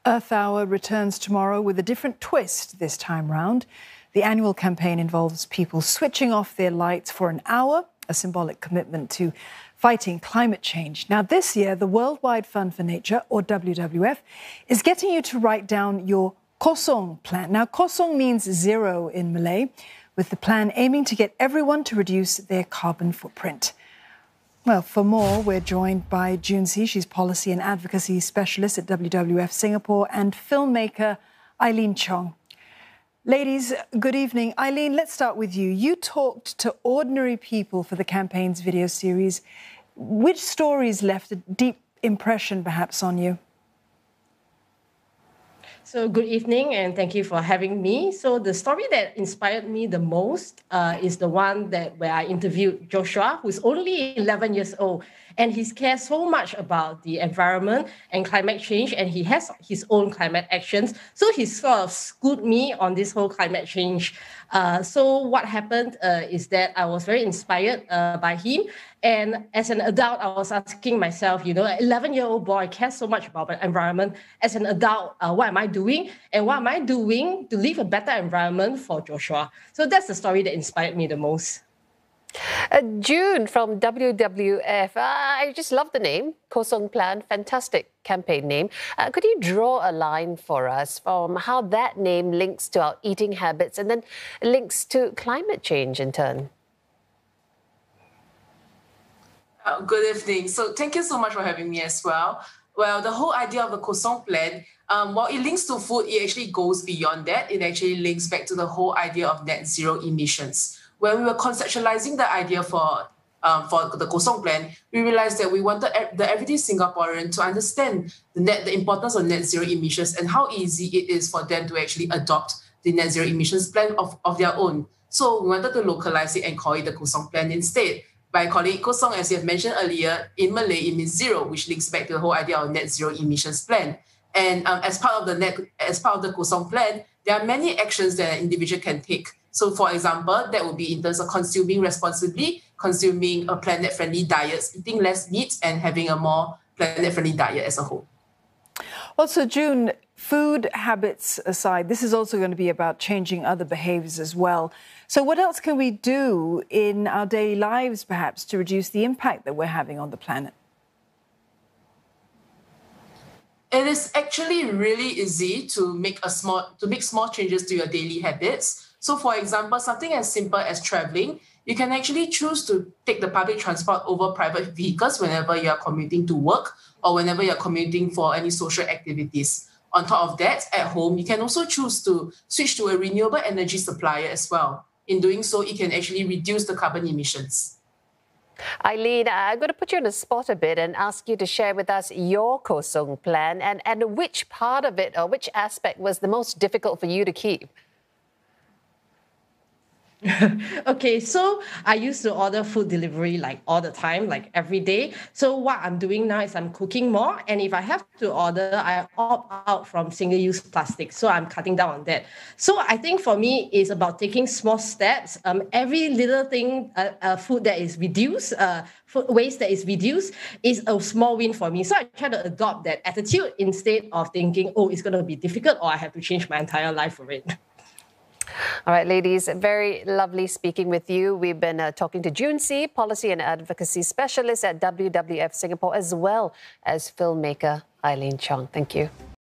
Earth Hour returns tomorrow with a different twist this time round. The annual campaign involves people switching off their lights for an hour, a symbolic commitment to fighting climate change. Now, this year, the Worldwide Fund for Nature, or WWF, is getting you to write down your Kosong Plan. Now, Kosong means zero in Malay, with the plan aiming to get everyone to reduce their carbon footprint. Well, for more, we're joined by June Si. She's Policy and Advocacy Specialist at WWF Singapore, and filmmaker Eileen Chong. Ladies, good evening. Eileen, let's start with you. You talked to ordinary people for the campaign's video series. Which stories left a deep impression, perhaps, on you? So good evening, and thank you for having me. So the story that inspired me the most is the one where I interviewed Joshua, who's only 11 years old, and he cares so much about the environment and climate change, and he has his own climate actions. So he sort of schooled me on this whole climate change. So what happened is that I was very inspired by him. And as an adult, I was asking myself, an 11-year-old boy cares so much about the environment. As an adult, what am I doing? And what am I doing to leave a better environment for Joshua? So that's the story that inspired me the most. June from WWF, I just love the name, Kosong Plan, fantastic campaign name. Could you draw a line for us from how that name links to our eating habits and then links to climate change in turn? Good evening. So thank you so much for having me as well. Well, the whole idea of the Kosong Plan, while it links to food, it actually goes beyond that. It actually links back to the whole idea of net zero emissions. When we were conceptualizing the idea for the Kosong Plan, we realized that we wanted the everyday Singaporean to understand the importance of net zero emissions and how easy it is for them to actually adopt the net zero emissions plan of their own. So we wanted to localize it and call it the Kosong Plan instead. By calling it Kosong, as you have mentioned earlier, in Malay, it means zero, which links back to the whole idea of net zero emissions plan. And as part of the Kosong Plan, there are many actions that an individual can take. So, for example, that would be in terms of consuming responsibly, consuming a planet-friendly diets, eating less meat, and having a more planet-friendly diet as a whole. Also, June, food habits aside, this is also going to be about changing other behaviours as well. So what else can we do in our daily lives, perhaps, to reduce the impact that we're having on the planet? It is actually really easy to make small changes to your daily habits. So, for example, something as simple as traveling, you can actually choose to take the public transport over private vehicles whenever you are commuting to work or whenever you're commuting for any social activities. On top of that, at home, you can also choose to switch to a renewable energy supplier as well. In doing so, it can actually reduce the carbon emissions. Eileen, I'm going to put you on the spot a bit and ask you to share with us your Kosong Plan and which part of it or which aspect was the most difficult for you to keep. Okay, so I used to order food delivery like all the time, like every day. So what I'm doing now is I'm cooking more. And if I have to order, I opt out from single-use plastic. So I'm cutting down on that. So I think for me, it's about taking small steps. Every little thing, food that is reduced, food waste that is reduced is a small win for me. So I try to adopt that attitude instead of thinking, oh, it's going to be difficult or I have to change my entire life for it. All right, ladies, very lovely speaking with you. We've been talking to June Si, Policy and Advocacy Specialist at WWF Singapore, as well as filmmaker Eileen Chong. Thank you.